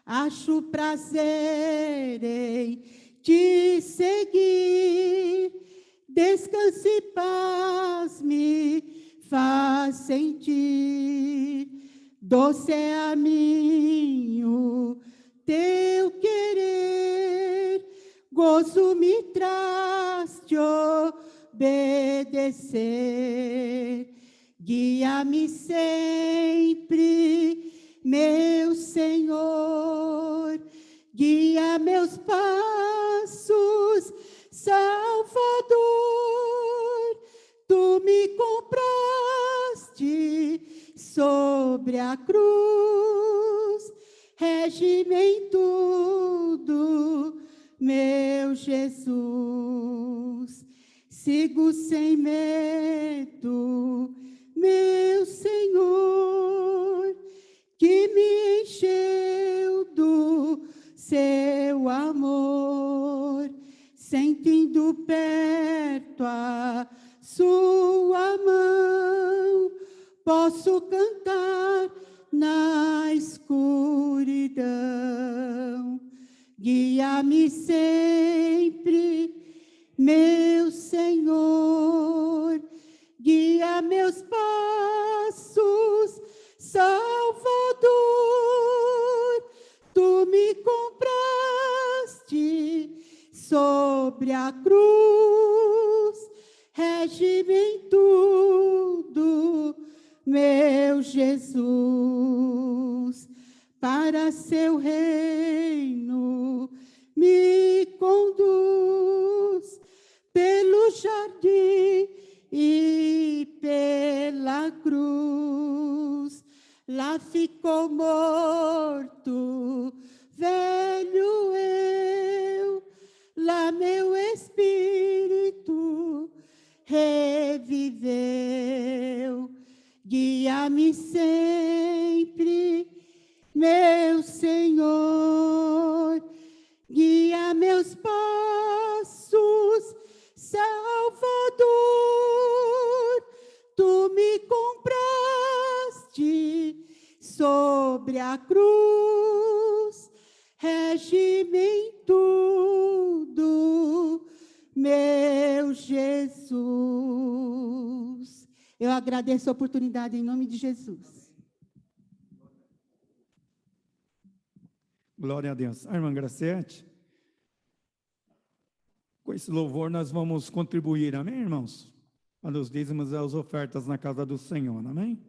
Acho prazer em te seguir, descanse e paz me faz sentir, doce é a mim o teu querer, gozo me traz te obedecer, guia-me sempre, meu Senhor, guia meus passos, Salvador, tu me compraste sobre a cruz, rege-me em tudo, meu Jesus, sigo sem medo, meu Senhor, que me encheu do seu amor, sentindo perto a sua mão, posso cantar na escuridão. Guia-me sempre, meu Senhor, guia meus passos, Salvador, tu me compraste sobre a cruz, rege-me em tudo, meu Jesus, para seu reino me conduz pelo jardim e pela cruz, lá ficou morto, velho eu, lá meu espírito reviveu, guia-me sempre, meu Senhor, guia meus passos, Salvador, tu me compraste sobre a cruz, rege-me em tudo, meu Jesus. Eu agradeço a oportunidade em nome de Jesus. Glória a Deus. A irmã Graciete, com esse louvor nós vamos contribuir, amém, irmãos? Para os dízimos e as ofertas na casa do Senhor, amém?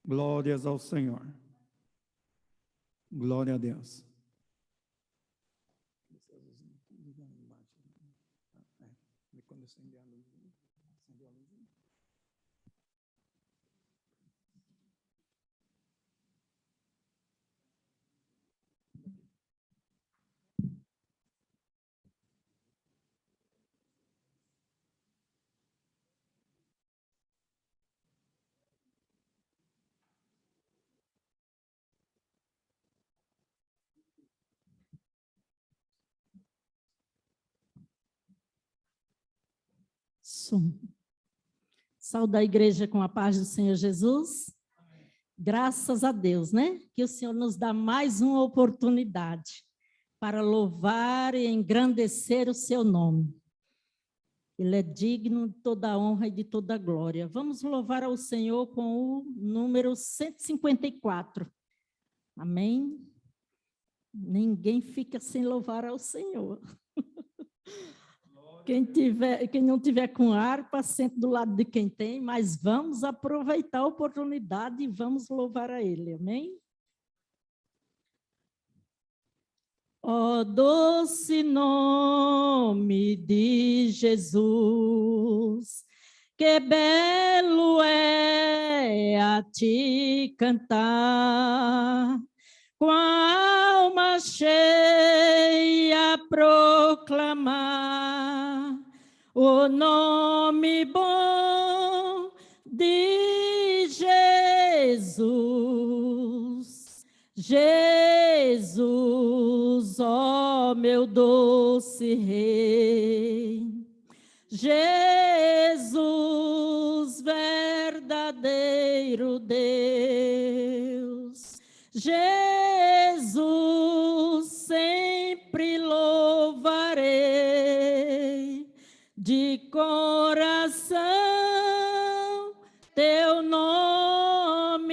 Glórias ao Senhor. Glória a Deus. Som. Saúde a igreja com a paz do Senhor Jesus. Graças a Deus, né? Que o Senhor nos dá mais uma oportunidade para louvar e engrandecer o seu nome. Ele é digno de toda a honra e de toda a glória. Vamos louvar ao Senhor com o número 154. Amém? Ninguém fica sem louvar ao Senhor. Quem não tiver com harpa, sente do lado de quem tem, mas vamos aproveitar a oportunidade e vamos louvar a Ele, amém? Ó doce nome de Jesus, que belo é a te cantar, com a alma cheia proclamar o nome bom de Jesus. Jesus, ó meu doce Rei, Jesus, verdadeiro Deus, Jesus, sempre louvarei de coração teu nome.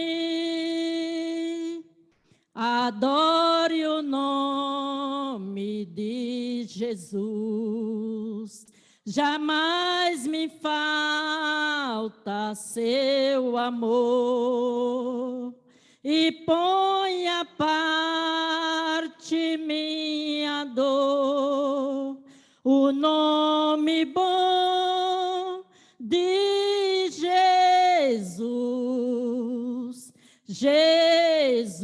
Adore o nome de Jesus. Jamais me falta seu amor. E põe à parte minha dor, o nome bom de Jesus. Jesus,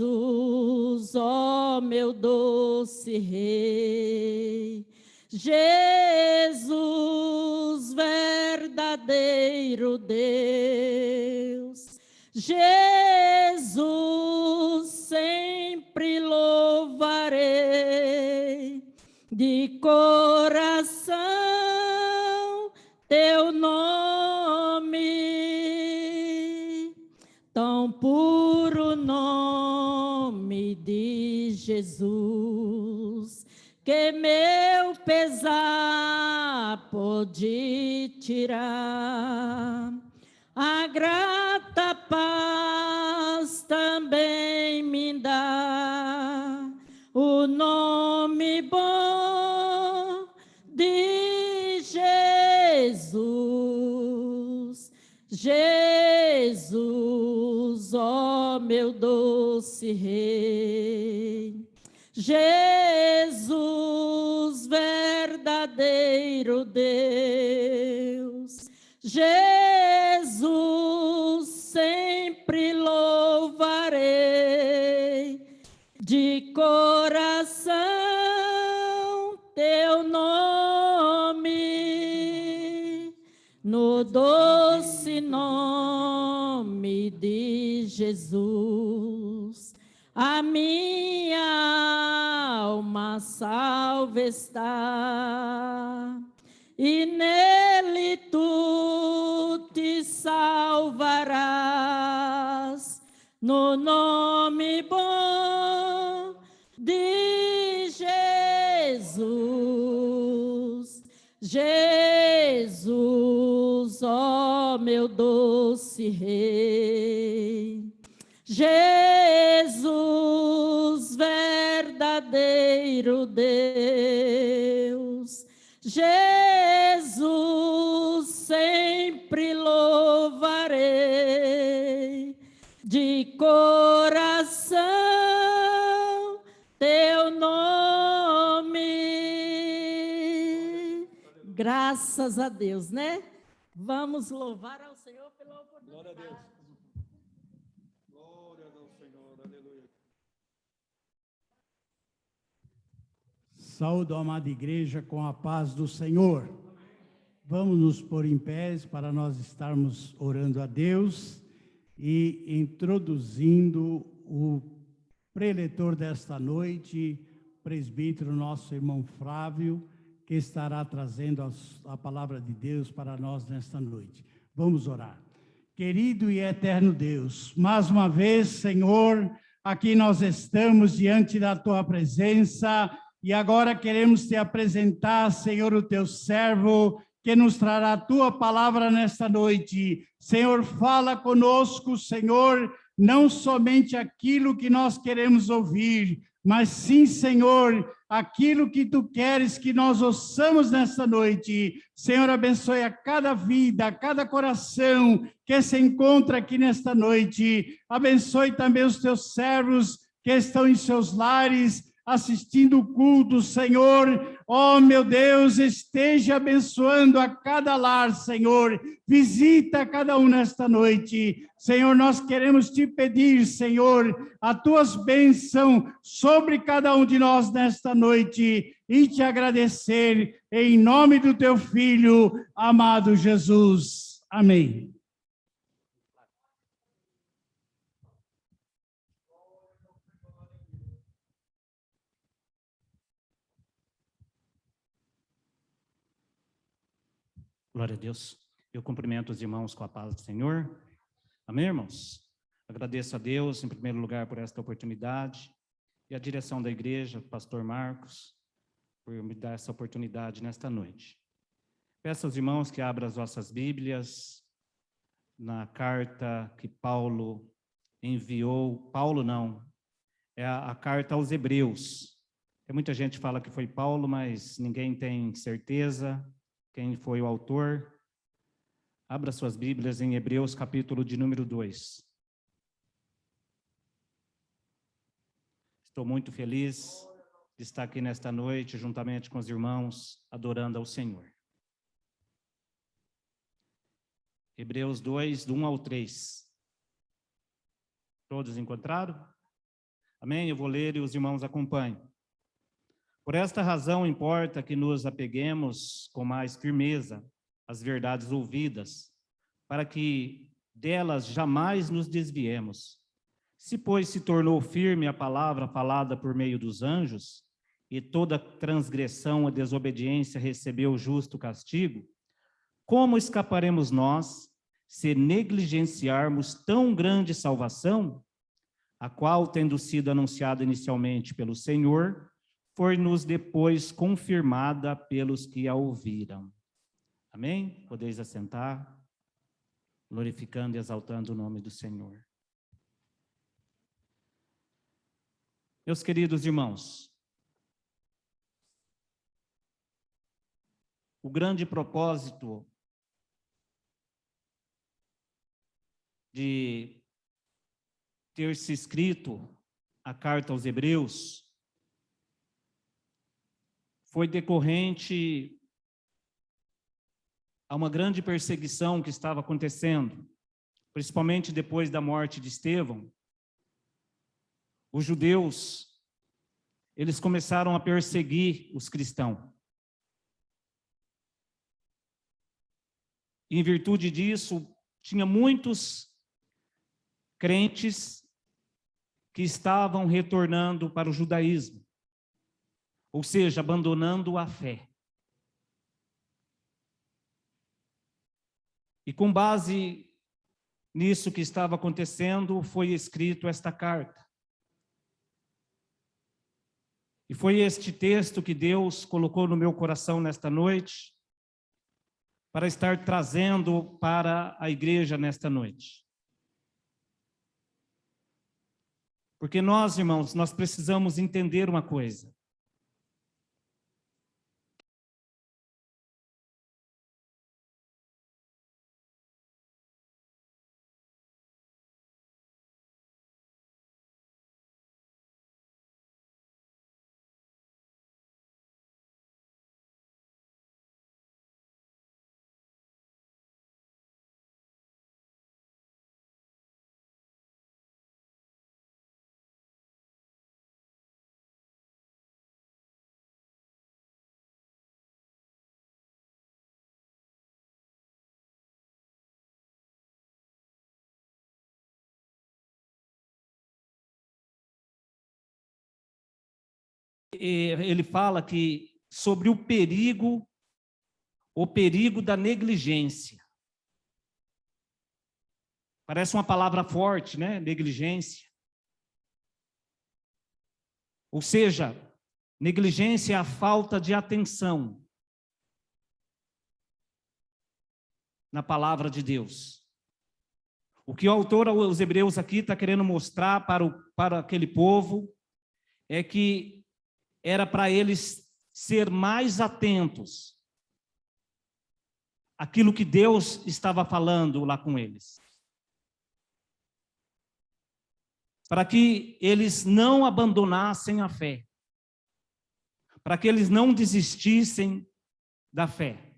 ó meu doce Rei, Jesus, verdadeiro Deus, Jesus, sempre louvarei de coração teu nome, tão puro nome de Jesus, que meu pesar pode tirar. A grata paz também me dá, o nome bom de Jesus. Jesus, ó meu doce Rei, Jesus, verdadeiro Deus, Jesus, sempre louvarei de coração teu nome, no doce nome de Jesus. A minha alma salva está, e nele tu te salvarás, no nome bom de Jesus. Jesus, ó meu doce Rei, Jesus, verdadeiro Deus, Jesus, sempre louvarei de coração teu nome. Graças a Deus, né? Vamos louvar ao Senhor pela oportunidade. Glória a Deus. Glória ao Senhor, aleluia. Saúdo a amada igreja com a paz do Senhor. Vamos nos pôr em pés para nós estarmos orando a Deus e introduzindo o preletor desta noite, presbítero nosso irmão Flávio, que estará trazendo a palavra de Deus para nós nesta noite. Vamos orar. Querido e eterno Deus, mais uma vez, Senhor, aqui nós estamos diante da Tua presença e agora queremos Te apresentar, Senhor, o Teu servo, que nos trará a Tua palavra nesta noite. Senhor, fala conosco, Senhor, não somente aquilo que nós queremos ouvir, mas sim, Senhor, aquilo que Tu queres que nós ouçamos nesta noite. Senhor, abençoe a cada vida, a cada coração que se encontra aqui nesta noite. Abençoe também os Teus servos que estão em seus lares, assistindo o culto, Senhor. Oh, meu Deus, esteja abençoando a cada lar, Senhor. Visita cada um nesta noite. Senhor, nós queremos Te pedir, Senhor, as Tuas bênçãos sobre cada um de nós nesta noite e Te agradecer em nome do Teu Filho, amado Jesus. Amém. Glória a Deus. Eu cumprimento os irmãos com a paz do Senhor. Amém, irmãos? Agradeço a Deus, em primeiro lugar, por esta oportunidade, e a direção da igreja, pastor Marcos, por me dar essa oportunidade nesta noite. Peço aos irmãos que abram as vossas Bíblias na carta que Paulo enviou, é a carta aos Hebreus. Tem muita gente que fala que foi Paulo, mas ninguém tem certeza quem foi o autor. Abra suas Bíblias em Hebreus, capítulo de número 2. Estou muito feliz de estar aqui nesta noite, juntamente com os irmãos, adorando ao Senhor. Hebreus 2, do 1 ao 3. Todos encontraram? Amém? Eu vou ler e os irmãos acompanhem. Por esta razão, importa que nos apeguemos com mais firmeza às verdades ouvidas, para que delas jamais nos desviemos. Se, pois, se tornou firme a palavra falada por meio dos anjos, e toda transgressão ou desobediência recebeu justo castigo, como escaparemos nós, se negligenciarmos tão grande salvação, a qual, tendo sido anunciada inicialmente pelo Senhor, foi-nos depois confirmada pelos que a ouviram. Amém? Podeis assentar, glorificando e exaltando o nome do Senhor. Meus queridos irmãos, o grande propósito de ter se escrito a carta aos Hebreus foi decorrente a uma grande perseguição que estava acontecendo, principalmente depois da morte de Estevão. Os judeus, eles começaram a perseguir os cristãos. Em virtude disso, tinha muitos crentes que estavam retornando para o judaísmo, ou seja, abandonando a fé. E com base nisso que estava acontecendo, foi escrito esta carta. E foi este texto que Deus colocou no meu coração nesta noite, para estar trazendo para a igreja nesta noite. Porque nós, irmãos, nós precisamos entender uma coisa. Ele fala que sobre o perigo da negligência. Parece uma palavra forte, né? Negligência. Ou seja, negligência é a falta de atenção na palavra de Deus. O que o autor aos Hebreus aqui está querendo mostrar para aquele povo é que era para eles ser mais atentos àquilo que Deus estava falando lá com eles. Para que eles não abandonassem a fé. Para que eles não desistissem da fé.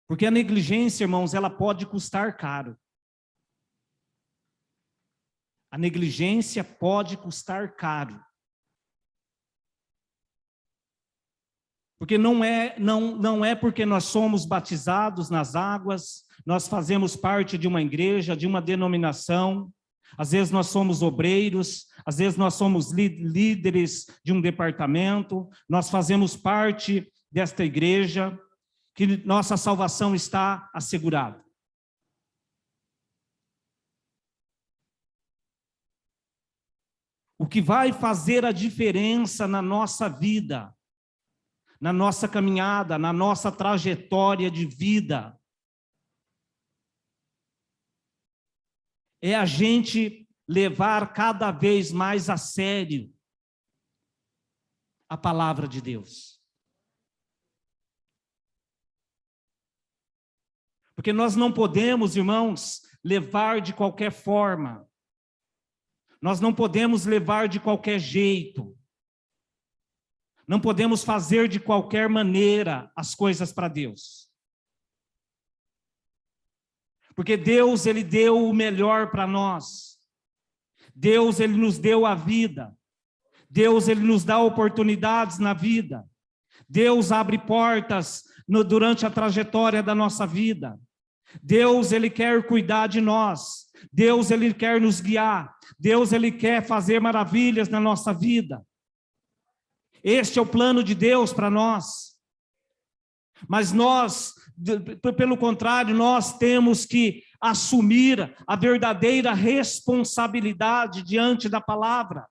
Porque a negligência, irmãos, ela pode custar caro. A negligência pode custar caro. Porque não é porque nós somos batizados nas águas, nós fazemos parte de uma igreja, de uma denominação, às vezes nós somos obreiros, às vezes nós somos líderes de um departamento, nós fazemos parte desta igreja, que nossa salvação está assegurada. O que vai fazer a diferença na nossa vida, na nossa caminhada, na nossa trajetória de vida, é a gente levar cada vez mais a sério a palavra de Deus. Porque nós não podemos, irmãos, levar de qualquer forma. Nós não podemos levar de qualquer jeito. Não podemos fazer de qualquer maneira as coisas para Deus. Porque Deus, Ele deu o melhor para nós. Deus, Ele nos deu a vida. Deus, Ele nos dá oportunidades na vida. Deus abre portas durante a trajetória da nossa vida. Deus, Ele quer cuidar de nós. Deus, Ele quer nos guiar. Deus, Ele quer fazer maravilhas na nossa vida. Este é o plano de Deus para nós. Mas nós, pelo contrário, nós temos que assumir a verdadeira responsabilidade diante da palavra.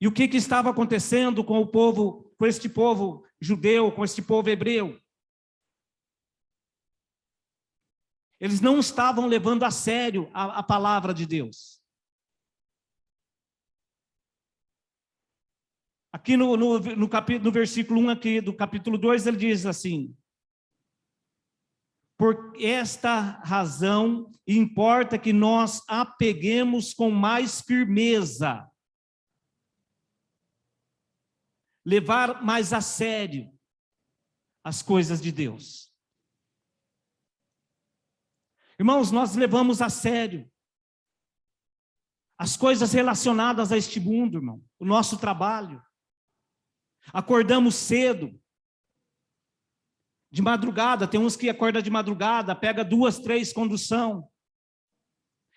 E o que estava acontecendo com o povo, com este povo judeu, com este povo hebreu? Eles não estavam levando a sério a palavra de Deus. Aqui no versículo 1 aqui, do capítulo 2, ele diz assim: por esta razão importa que nós apeguemos com mais firmeza, levar mais a sério as coisas de Deus. Irmãos, nós levamos a sério as coisas relacionadas a este mundo, irmão, o nosso trabalho. Acordamos cedo, de madrugada, tem uns que acordam de madrugada, pega 2, 3 condução.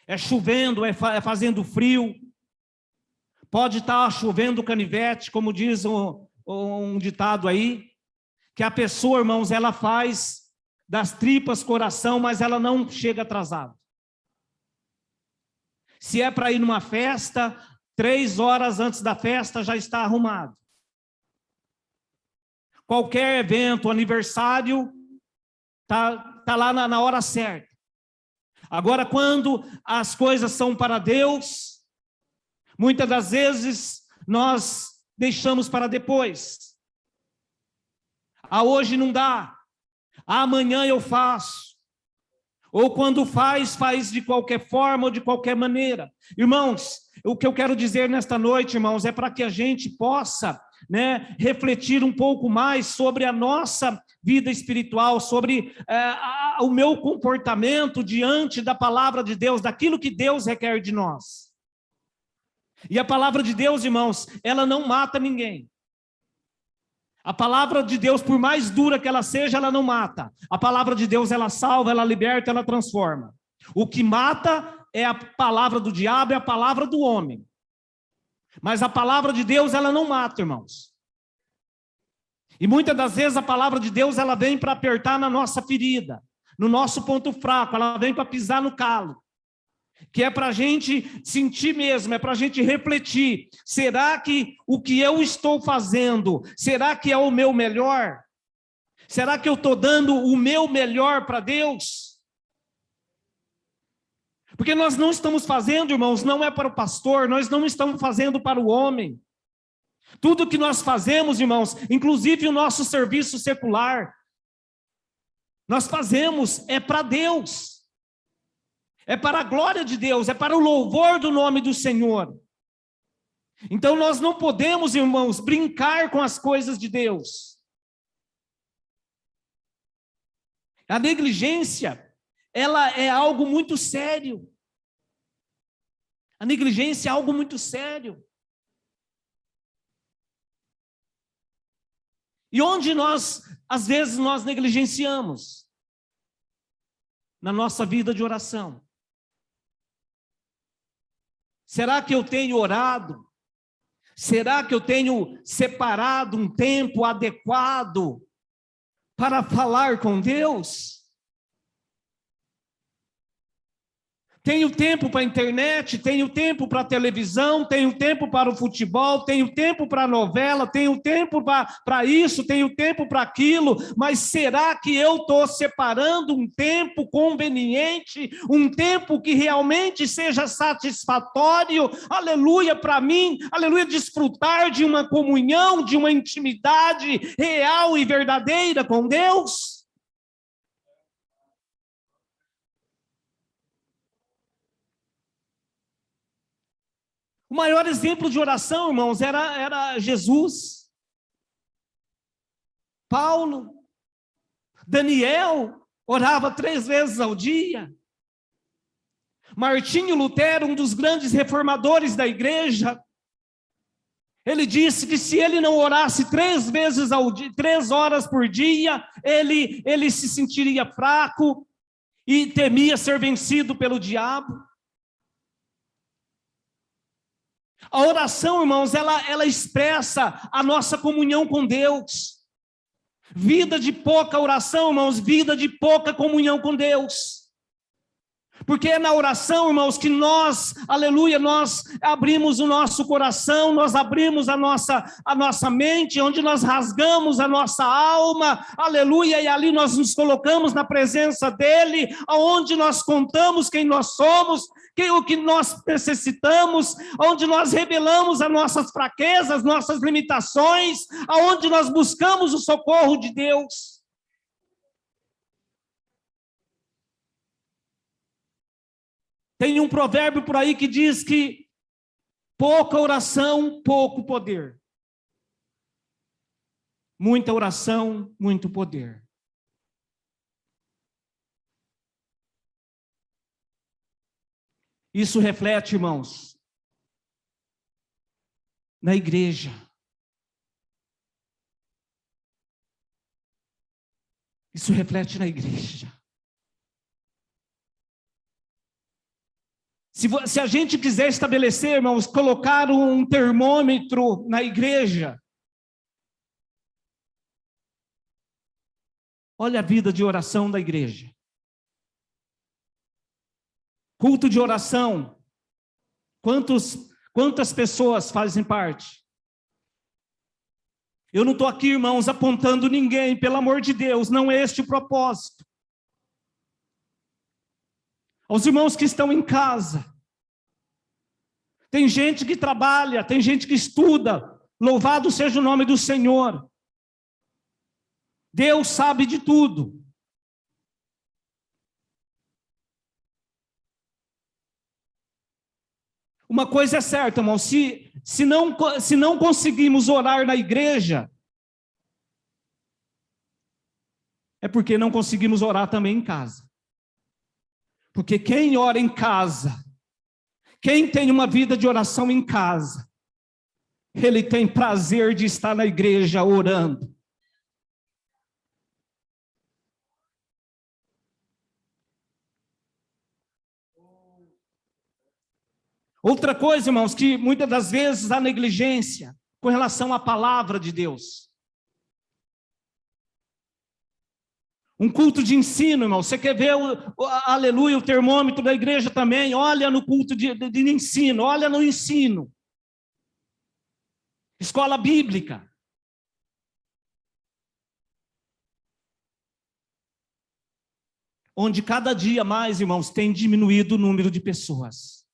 É chovendo, é fazendo frio. Pode estar chovendo canivete, como diz um ditado aí, que a pessoa, irmãos, ela faz das tripas coração, mas ela não chega atrasada. Se é para ir numa festa, 3 horas antes da festa já está arrumado. Qualquer evento, aniversário, tá lá na hora certa. Agora, quando as coisas são para Deus, muitas das vezes nós deixamos para depois. Hoje não dá. Amanhã eu faço. Ou quando faz de qualquer forma ou de qualquer maneira. Irmãos, o que eu quero dizer nesta noite, irmãos, é para que a gente possa, refletir um pouco mais sobre a nossa vida espiritual, sobre o meu comportamento diante da palavra de Deus, daquilo que Deus requer de nós. E a palavra de Deus, irmãos, ela não mata ninguém. A palavra de Deus, por mais dura que ela seja, ela não mata. A palavra de Deus, ela salva, ela liberta, ela transforma. O que mata é a palavra do diabo, é a palavra do homem. Mas a palavra de Deus, ela não mata, irmãos. E muitas das vezes a palavra de Deus, ela vem para apertar na nossa ferida, no nosso ponto fraco, ela vem para pisar no calo. Que é para a gente sentir mesmo, é para a gente refletir. Será que o que eu estou fazendo, será que é o meu melhor? Será que eu estou dando o meu melhor para Deus? Porque nós não estamos fazendo, irmãos, não é para o pastor, nós não estamos fazendo para o homem. Tudo que nós fazemos, irmãos, inclusive o nosso serviço secular, nós fazemos é para Deus. É para a glória de Deus, é para o louvor do nome do Senhor. Então nós não podemos, irmãos, brincar com as coisas de Deus. A negligência, ela é algo muito sério. A negligência é algo muito sério. E onde às vezes nós negligenciamos? Na nossa vida de oração. Será que eu tenho orado? Será que eu tenho separado um tempo adequado para falar com Deus? Tenho tempo para a internet, tenho tempo para a televisão, tenho tempo para o futebol, tenho tempo para a novela, tenho tempo para isso, tenho tempo para aquilo, mas será que eu estou separando um tempo conveniente, um tempo que realmente seja satisfatório, aleluia, para mim, aleluia, desfrutar de uma comunhão, de uma intimidade real e verdadeira com Deus? O maior exemplo de oração, irmãos, era Jesus, Paulo, Daniel, orava 3 vezes ao dia. Martinho Lutero, um dos grandes reformadores da igreja, ele disse que se ele não orasse 3 vezes ao dia, 3 horas por dia, ele se sentiria fraco e temia ser vencido pelo diabo. A oração, irmãos, ela expressa a nossa comunhão com Deus. Vida de pouca oração, irmãos, vida de pouca comunhão com Deus. Porque é na oração, irmãos, que nós, aleluia, nós abrimos o nosso coração, nós abrimos a nossa mente, onde nós rasgamos a nossa alma, aleluia, e ali nós nos colocamos na presença dEle, aonde nós contamos quem nós somos, o que nós necessitamos, onde nós revelamos as nossas fraquezas, nossas limitações, aonde nós buscamos o socorro de Deus. Tem um provérbio por aí que diz que pouca oração, pouco poder. Muita oração, muito poder. Isso reflete, irmãos, na igreja. Isso reflete na igreja. Se a gente quiser estabelecer, irmãos, colocar um termômetro na igreja, olha a vida de oração da igreja. Culto de oração, quantas pessoas fazem parte? Eu não estou aqui, irmãos, apontando ninguém, pelo amor de Deus, não é este o propósito. Aos irmãos que estão em casa, tem gente que trabalha, tem gente que estuda, louvado seja o nome do Senhor. Deus sabe de tudo. Uma coisa é certa, irmão, se não conseguimos orar na igreja, é porque não conseguimos orar também em casa. Porque quem ora em casa, quem tem uma vida de oração em casa, ele tem prazer de estar na igreja orando. Outra coisa, irmãos, que muitas das vezes há negligência com relação à palavra de Deus. Um culto de ensino, irmão. Você quer ver, aleluia, o termômetro da igreja também? Olha no culto de ensino, olha no ensino. Escola bíblica. Onde cada dia mais, irmãos, tem diminuído o número de pessoas.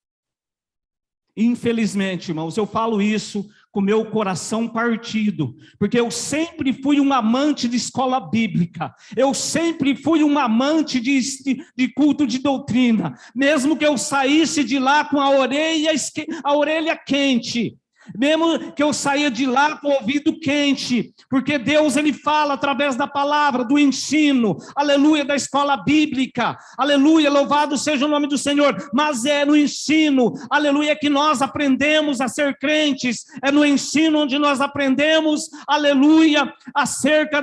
Infelizmente, irmãos, eu falo isso com meu coração partido, porque eu sempre fui um amante de escola bíblica, eu sempre fui um amante de culto de doutrina, mesmo que eu saísse de lá com a orelha quente, mesmo que eu saia de lá com o ouvido quente, porque Deus, ele fala através da palavra, do ensino, aleluia, da escola bíblica, aleluia, louvado seja o nome do Senhor, mas é no ensino, aleluia, que nós aprendemos a ser crentes, é no ensino onde nós aprendemos, aleluia, acerca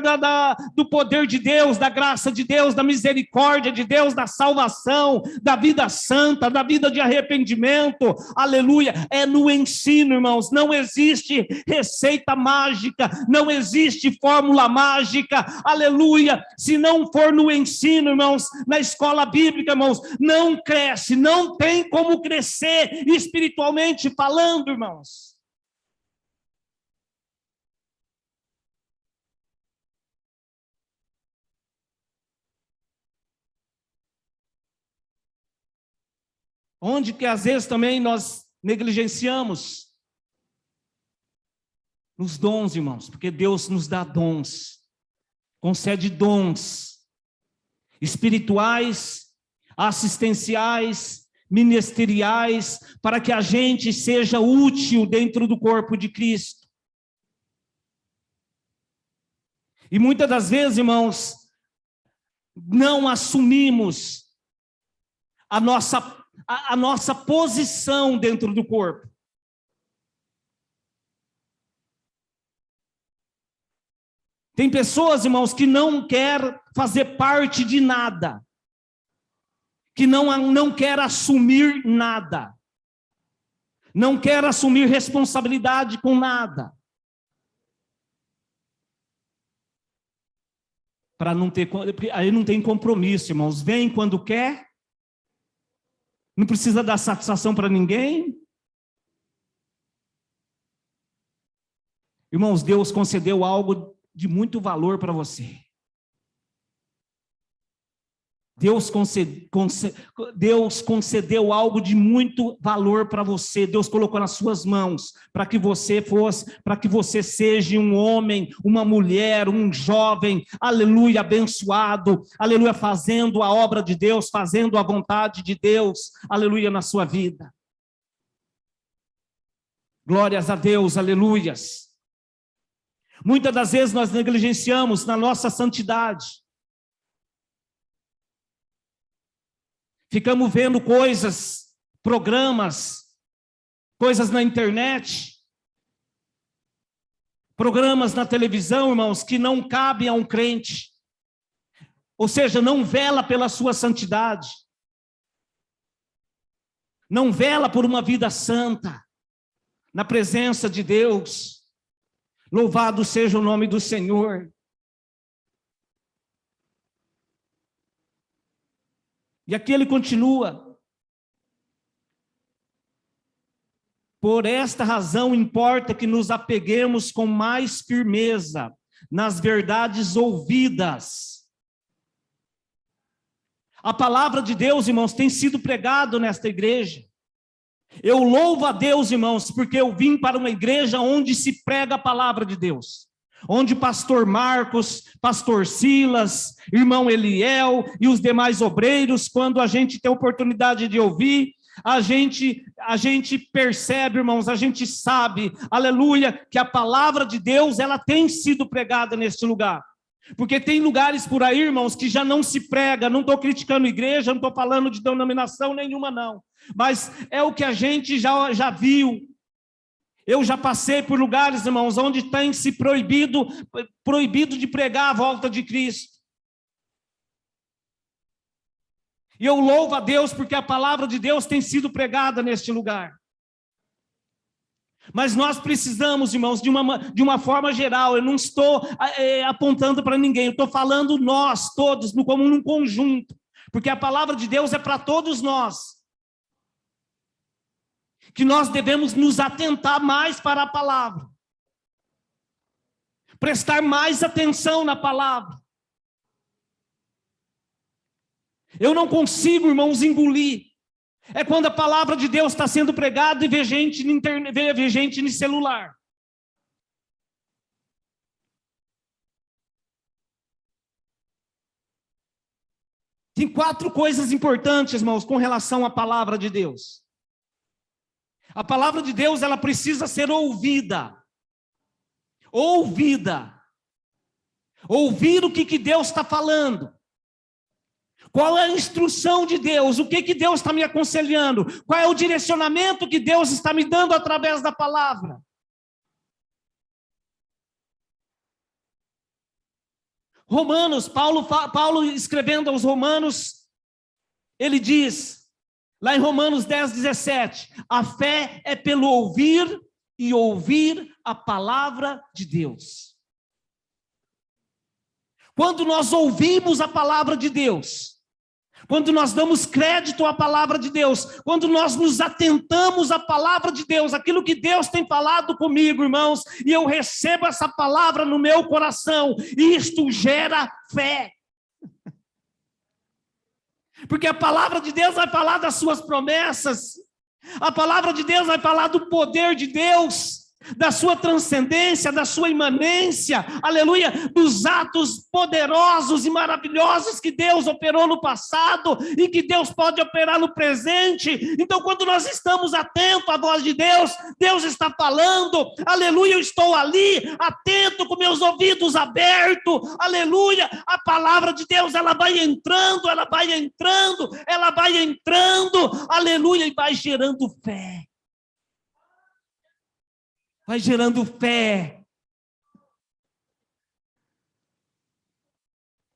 do poder de Deus, da graça de Deus, da misericórdia de Deus, da salvação, da vida santa, da vida de arrependimento, aleluia, é no ensino, irmãos, irmãos, não existe receita mágica, não existe fórmula mágica, aleluia. Se não for no ensino, irmãos, na escola bíblica, irmãos, não cresce, não tem como crescer espiritualmente falando, irmãos. Onde que às vezes também nós negligenciamos? Nos dons, irmãos, porque Deus nos dá dons, concede dons espirituais, assistenciais, ministeriais, para que a gente seja útil dentro do corpo de Cristo. E muitas das vezes, irmãos, não assumimos a nossa posição dentro do corpo. Tem pessoas, irmãos, que não querem fazer parte de nada, que não quer assumir nada, não quer assumir responsabilidade com nada, para não ter, aí não tem compromisso, irmãos, vem quando quer, não precisa dar satisfação para ninguém. Irmãos, Deus concedeu algo de muito valor para você. Deus concedeu algo de muito valor para você. Deus colocou nas suas mãos para que você seja um homem, uma mulher, um jovem, aleluia, abençoado, aleluia, fazendo a obra de Deus, fazendo a vontade de Deus, aleluia, na sua vida. Glórias a Deus, aleluias. Muitas das vezes nós negligenciamos na nossa santidade. Ficamos vendo coisas, programas, coisas na internet, programas na televisão, irmãos, que não cabem a um crente. Ou seja, não vela pela sua santidade. Não vela por uma vida santa, na presença de Deus. Louvado seja o nome do Senhor. E aqui ele continua. Por esta razão importa que nos apeguemos com mais firmeza nas verdades ouvidas. A palavra de Deus, irmãos, tem sido pregado nesta igreja. Eu louvo a Deus, irmãos, porque eu vim para uma igreja onde se prega a palavra de Deus. Onde pastor Marcos, pastor Silas, irmão Eliel e os demais obreiros, quando a gente tem a oportunidade de ouvir, a gente percebe, irmãos, a gente sabe, aleluia, que a palavra de Deus, ela tem sido pregada neste lugar. Porque tem lugares por aí, irmãos, que já não se prega. Não estou criticando igreja, não estou falando de denominação nenhuma, não. Mas é o que a gente já viu. Eu já passei por lugares, irmãos, onde tem se proibido de pregar a volta de Cristo. E eu louvo a Deus porque a palavra de Deus tem sido pregada neste lugar. Mas nós precisamos, irmãos, de uma forma geral. Eu não estou apontando para ninguém, eu estou falando nós todos, como num conjunto. Porque a palavra de Deus é para todos nós. Que nós devemos nos atentar mais para a palavra. Prestar mais atenção na palavra. Eu não consigo, irmãos, engolir. É quando a palavra de Deus está sendo pregada e vê gente na internet, vê gente no celular. Tem 4 coisas importantes, irmãos, com relação à palavra de Deus. A palavra de Deus, ela precisa ser ouvida. Ouvida. Ouvir o que Deus está falando. Qual é a instrução de Deus? O que Deus está me aconselhando? Qual é o direcionamento que Deus está me dando através da palavra? Romanos, Paulo escrevendo aos Romanos, ele diz, lá em Romanos 10:17, a fé é pelo ouvir e ouvir a palavra de Deus. Quando nós ouvimos a palavra de Deus, quando nós damos crédito à palavra de Deus, quando nós nos atentamos à palavra de Deus, aquilo que Deus tem falado comigo, irmãos, e eu recebo essa palavra no meu coração, isto gera fé. Porque a palavra de Deus vai falar das suas promessas, a palavra de Deus vai falar do poder de Deus, da sua transcendência, da sua imanência, aleluia, dos atos poderosos e maravilhosos que Deus operou no passado e que Deus pode operar no presente. Então, quando nós estamos atentos à voz de Deus, Deus está falando, aleluia, eu estou ali, atento, com meus ouvidos abertos, aleluia, a palavra de Deus, ela vai entrando, aleluia, e vai gerando fé. Vai gerando fé.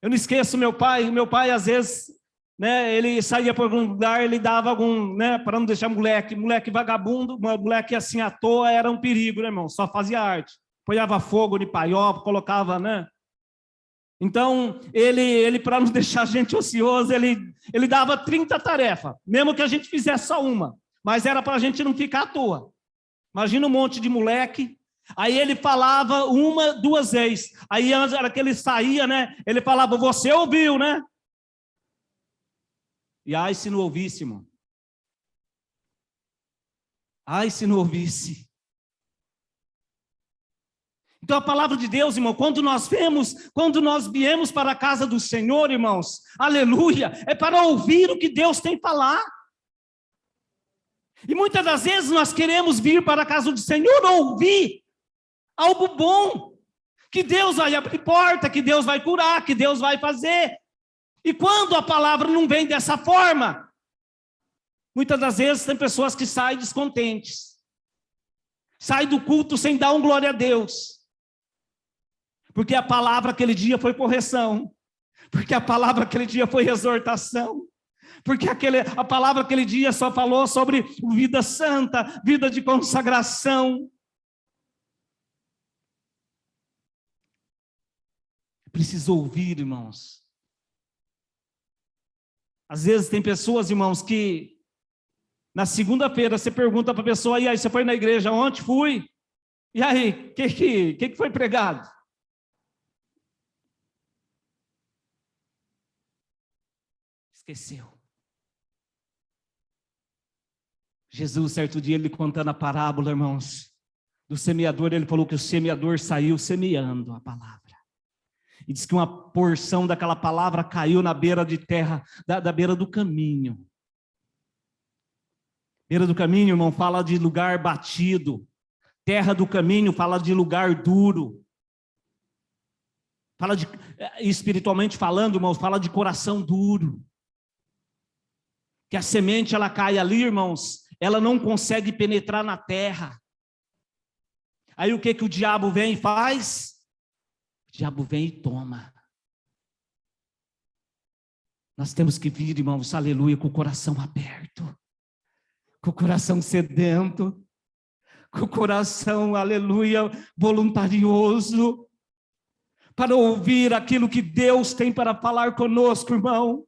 Eu não esqueço meu pai às vezes, né, ele saía por algum lugar, ele dava algum, né, para não deixar moleque vagabundo, moleque assim à toa, era um perigo, né, irmão, só fazia arte, ponhava fogo de paiol, colocava, né. Então, ele para não deixar a gente ocioso, ele dava 30 tarefas, mesmo que a gente fizesse só uma, mas era para a gente não ficar à toa. Imagina um monte de moleque, aí ele falava uma, duas vezes, aí antes era que ele saía, né, ele falava, você ouviu, né? E ai se não ouvisse, irmão. Ai se não ouvisse. Então a palavra de Deus, irmão, quando nós viemos para a casa do Senhor, irmãos, aleluia, é para ouvir o que Deus tem a falar. E muitas das vezes nós queremos vir para a casa do Senhor ouvir algo bom, que Deus vai abrir porta, que Deus vai curar, que Deus vai fazer. E quando a palavra não vem dessa forma, muitas das vezes tem pessoas que saem descontentes, saem do culto sem dar um glória a Deus, porque a palavra aquele dia foi correção, porque a palavra aquele dia foi exortação, porque a palavra aquele dia só falou sobre vida santa, vida de consagração. Precisa ouvir, irmãos. Às vezes tem pessoas, irmãos, que na segunda-feira você pergunta para a pessoa, e aí, você foi na igreja ontem? Fui. E aí, o que foi pregado? Esqueceu. Jesus, certo dia, ele contando a parábola, irmãos, do semeador, ele falou que o semeador saiu semeando a palavra. E diz que uma porção daquela palavra caiu na beira de terra, da beira do caminho. Beira do caminho, irmão, fala de lugar batido. Terra do caminho fala de lugar duro. Fala de, espiritualmente falando, irmãos, fala de coração duro. Que a semente, ela cai ali, irmãos, ela não consegue penetrar na terra. Aí o que o diabo vem e faz? O diabo vem e toma. Nós temos que vir, irmãos, aleluia, com o coração aberto, com o coração sedento, com o coração, aleluia, voluntarioso, para ouvir aquilo que Deus tem para falar conosco, irmão.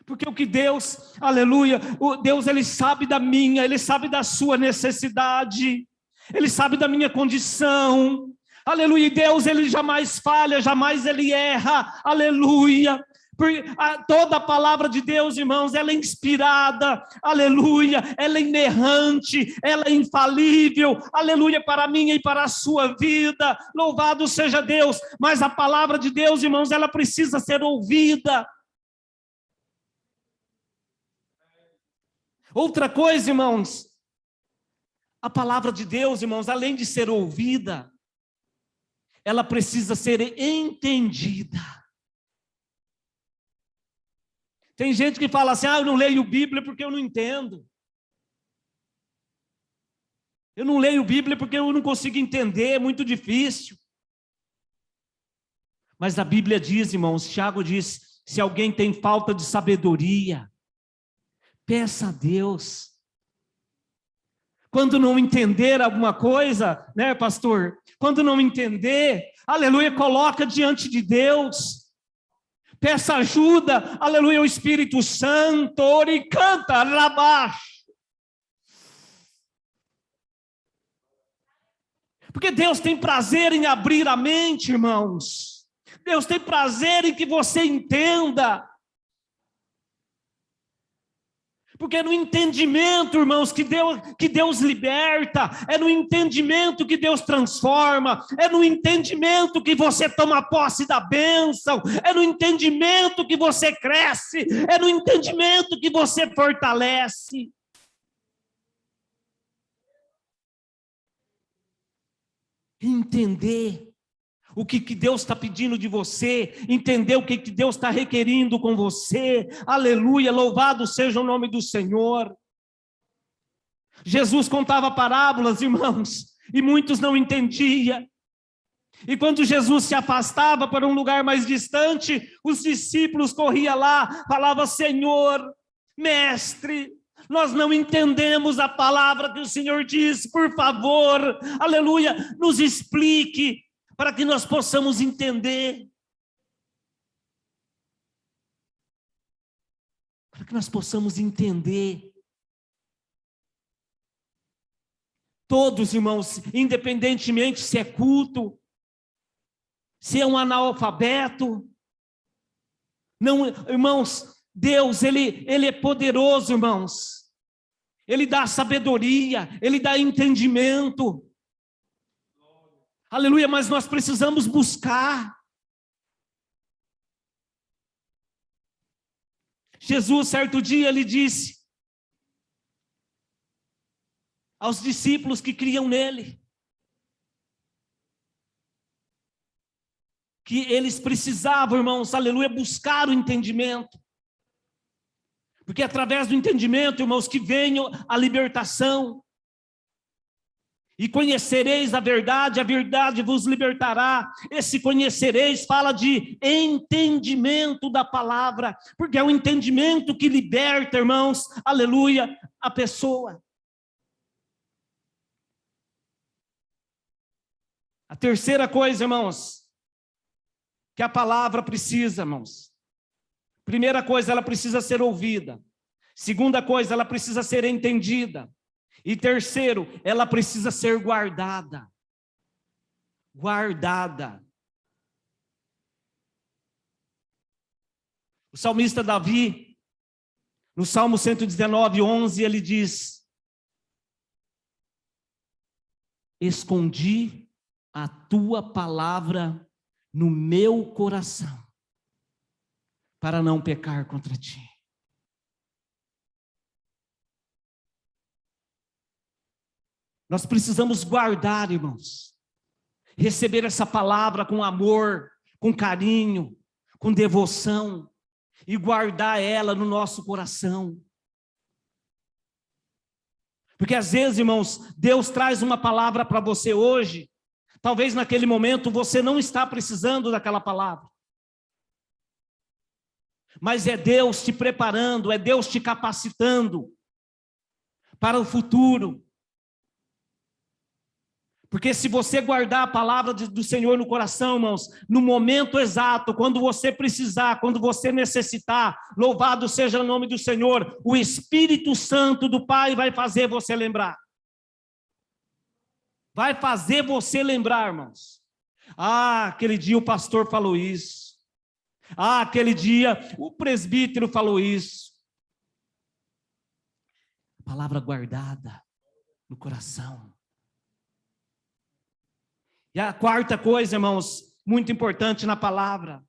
Porque o que Deus, aleluia, o Deus, ele sabe da minha, ele sabe da sua necessidade, ele sabe da minha condição, aleluia, e Deus, ele jamais falha, jamais ele erra, aleluia. Toda a palavra de Deus, irmãos, ela é inspirada, aleluia, ela é inerrante, ela é infalível, aleluia, para a minha e para a sua vida, louvado seja Deus. Mas a palavra de Deus, irmãos, ela precisa ser ouvida. Outra coisa, irmãos, a palavra de Deus, irmãos, além de ser ouvida, ela precisa ser entendida. Tem gente que fala assim, eu não leio Bíblia porque eu não entendo. Eu não leio Bíblia porque eu não consigo entender, é muito difícil. Mas a Bíblia diz, irmãos, Tiago diz, se alguém tem falta de sabedoria, peça a Deus. Quando não entender alguma coisa, né, pastor? Quando não entender, aleluia, coloca diante de Deus. Peça ajuda, aleluia, ao Espírito Santo, e canta, rabaixo. Porque Deus tem prazer em abrir a mente, irmãos. Deus tem prazer em que você entenda. Porque é no entendimento, irmãos, que Deus liberta, é no entendimento que Deus transforma, é no entendimento que você toma posse da bênção, é no entendimento que você cresce, é no entendimento que você fortalece. Entender o que Deus está pedindo de você, entender o que Deus está requerindo com você, aleluia, louvado seja o nome do Senhor. Jesus contava parábolas, irmãos, e muitos não entendiam. E quando Jesus se afastava para um lugar mais distante, os discípulos corriam lá, falavam: Senhor, mestre, nós não entendemos a palavra que o Senhor disse, por favor, aleluia, nos explique, para que nós possamos entender. Para que nós possamos entender. Todos, irmãos, independentemente se é culto, se é um analfabeto, não, irmãos, Deus, Ele é poderoso, irmãos. Ele dá sabedoria, Ele dá entendimento. Aleluia, mas nós precisamos buscar. Jesus, certo dia, ele disse aos discípulos que criam nele, que eles precisavam, irmãos, aleluia, buscar o entendimento. Porque é através do entendimento, irmãos, que vem a libertação. E conhecereis a verdade vos libertará. Esse conhecereis fala de entendimento da palavra, porque é o entendimento que liberta, irmãos, aleluia, a pessoa. A terceira coisa, irmãos, que a palavra precisa, irmãos. Primeira coisa, ela precisa ser ouvida. Segunda coisa, ela precisa ser entendida. E terceiro, ela precisa ser guardada. Guardada. O salmista Davi, no Salmo 119, 11, ele diz: escondi a tua palavra no meu coração, para não pecar contra ti. Nós precisamos guardar, irmãos, receber essa palavra com amor, com carinho, com devoção, e guardar ela no nosso coração. Porque às vezes, irmãos, Deus traz uma palavra para você hoje, talvez naquele momento você não está precisando daquela palavra. Mas é Deus te preparando, é Deus te capacitando para o futuro. Porque se você guardar a palavra do Senhor no coração, irmãos, no momento exato, quando você precisar, quando você necessitar, louvado seja o nome do Senhor, o Espírito Santo do Pai vai fazer você lembrar. Vai fazer você lembrar, irmãos. Ah, aquele dia o pastor falou isso. Ah, aquele dia o presbítero falou isso. A palavra guardada no coração. E a quarta coisa, irmãos, muito importante na palavra,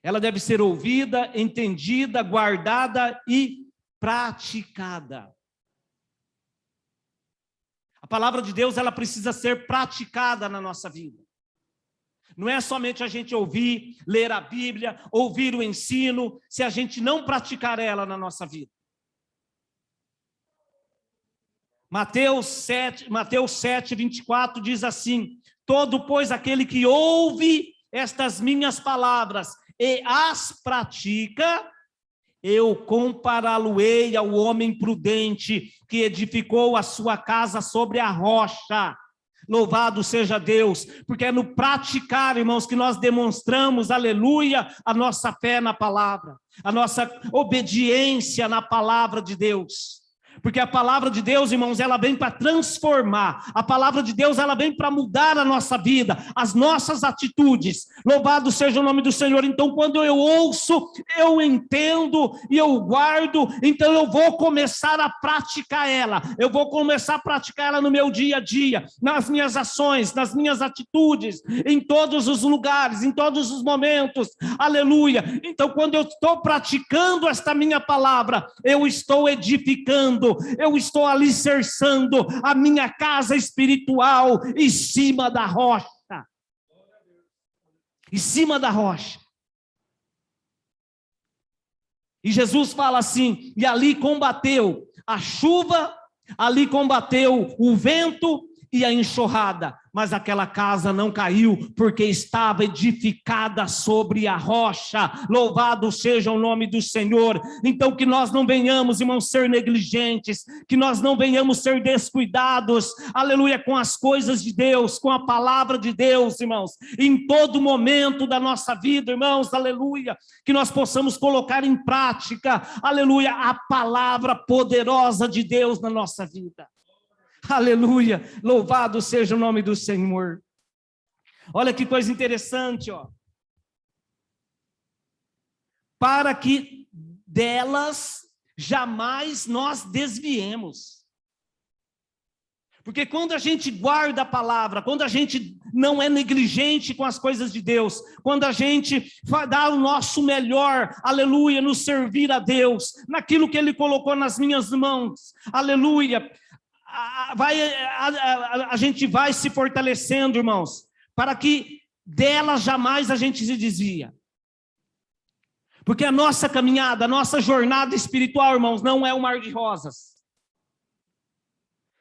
ela deve ser ouvida, entendida, guardada e praticada. A palavra de Deus, ela precisa ser praticada na nossa vida. Não é somente a gente ouvir, ler a Bíblia, ouvir o ensino, se a gente não praticar ela na nossa vida. Mateus 7, 24 diz assim: todo, pois, aquele que ouve estas minhas palavras e as pratica, eu compará-lo-ei ao homem prudente que edificou a sua casa sobre a rocha. Louvado seja Deus, porque é no praticar, irmãos, que nós demonstramos, aleluia, a nossa fé na palavra, a nossa obediência na palavra de Deus. Porque a palavra de Deus, irmãos, ela vem para transformar. A palavra de Deus, ela vem para mudar a nossa vida, as nossas atitudes. Louvado seja o nome do Senhor. Então, quando eu ouço, eu entendo e eu guardo, então eu vou começar a praticar ela. Eu vou começar a praticar ela no meu dia a dia, nas minhas ações, nas minhas atitudes, em todos os lugares, em todos os momentos. Aleluia. Então, quando eu estou praticando esta minha palavra, eu estou edificando, eu estou alicerçando a minha casa espiritual em cima da rocha. Em cima da rocha. E Jesus fala assim: e ali combateu a chuva, ali combateu o vento e a enxurrada, mas aquela casa não caiu, porque estava edificada sobre a rocha. Louvado seja o nome do Senhor. Então, que nós não venhamos, irmãos, ser negligentes, que nós não venhamos ser descuidados, aleluia, com as coisas de Deus, com a palavra de Deus, irmãos, em todo momento da nossa vida, irmãos, aleluia, que nós possamos colocar em prática, aleluia, a palavra poderosa de Deus na nossa vida. Aleluia, louvado seja o nome do Senhor. Olha que coisa interessante, ó. Para que delas jamais nós desviemos. Porque quando a gente guarda a palavra, quando a gente não é negligente com as coisas de Deus, quando a gente dá o nosso melhor, aleluia, no servir a Deus, naquilo que Ele colocou nas minhas mãos, aleluia, a gente vai se fortalecendo, irmãos, para que dela jamais a gente se desvia. Porque a nossa caminhada, a nossa jornada espiritual, irmãos, não é um mar de rosas.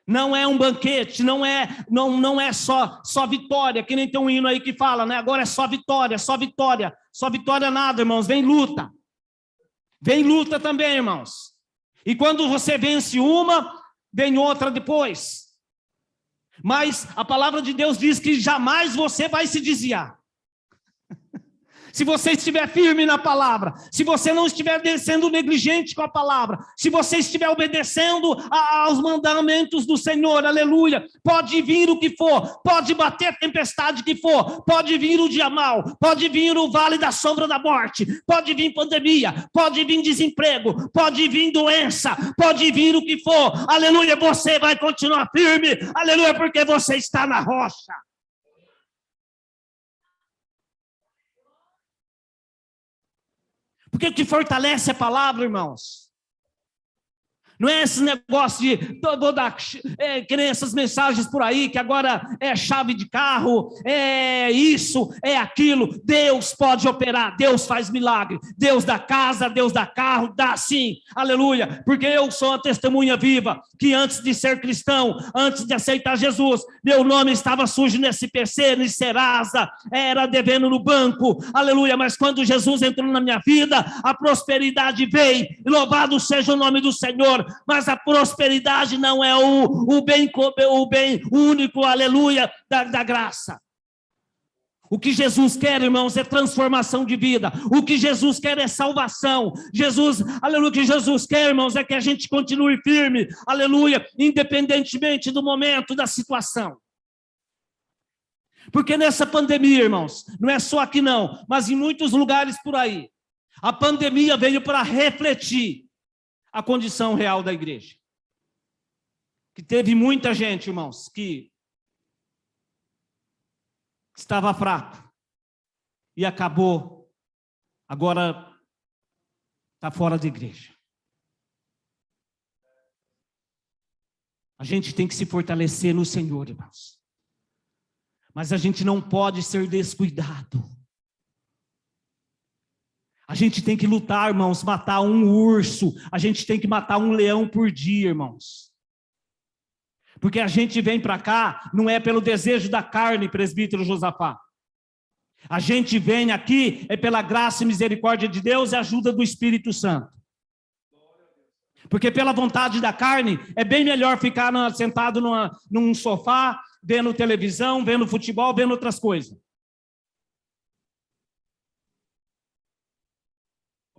Não é um banquete, não é só vitória, que nem tem um hino aí que fala, né? Agora é só vitória, só vitória. Só vitória nada, irmãos, vem luta. Vem luta também, irmãos. E quando você vence uma, vem outra depois. Mas a palavra de Deus diz que jamais você vai se desviar. Se você estiver firme na palavra, se você não estiver sendo negligente com a palavra, se você estiver obedecendo aos mandamentos do Senhor, aleluia, pode vir o que for, pode bater a tempestade que for, pode vir o dia mau, pode vir o vale da sombra da morte, pode vir pandemia, pode vir desemprego, pode vir doença, pode vir o que for, aleluia, você vai continuar firme, aleluia, porque você está na rocha. Porque o que fortalece a palavra, irmãos, não é esse negócio de, vou dar, que nem essas mensagens por aí, que agora é chave de carro, é isso, é aquilo. Deus pode operar, Deus faz milagre, Deus dá casa, Deus dá carro, dá sim, aleluia, porque eu sou uma testemunha viva, que antes de ser cristão, antes de aceitar Jesus, meu nome estava sujo nesse PC, nesse Serasa, era devendo no banco, aleluia, mas quando Jesus entrou na minha vida, a prosperidade veio, louvado seja o nome do Senhor. Mas a prosperidade não é o bem único, aleluia, da graça. O que Jesus quer, irmãos, é transformação de vida. O que Jesus quer é salvação. Jesus, aleluia, o que Jesus quer, irmãos, é que a gente continue firme, aleluia, independentemente do momento, da situação. Porque nessa pandemia, irmãos, não é só aqui não, mas em muitos lugares por aí, a pandemia veio para refletir a condição real da igreja. Que teve muita gente, irmãos, que estava fraco e acabou, agora está fora da igreja. A gente tem que se fortalecer no Senhor, irmãos. Mas a gente não pode ser descuidado. A gente tem que lutar, irmãos, matar um urso. A gente tem que matar um leão por dia, irmãos. Porque a gente vem para cá, não é pelo desejo da carne, presbítero Josafá. A gente vem aqui, é pela graça e misericórdia de Deus e ajuda do Espírito Santo. Porque pela vontade da carne, é bem melhor ficar sentado num sofá, vendo televisão, vendo futebol, vendo outras coisas.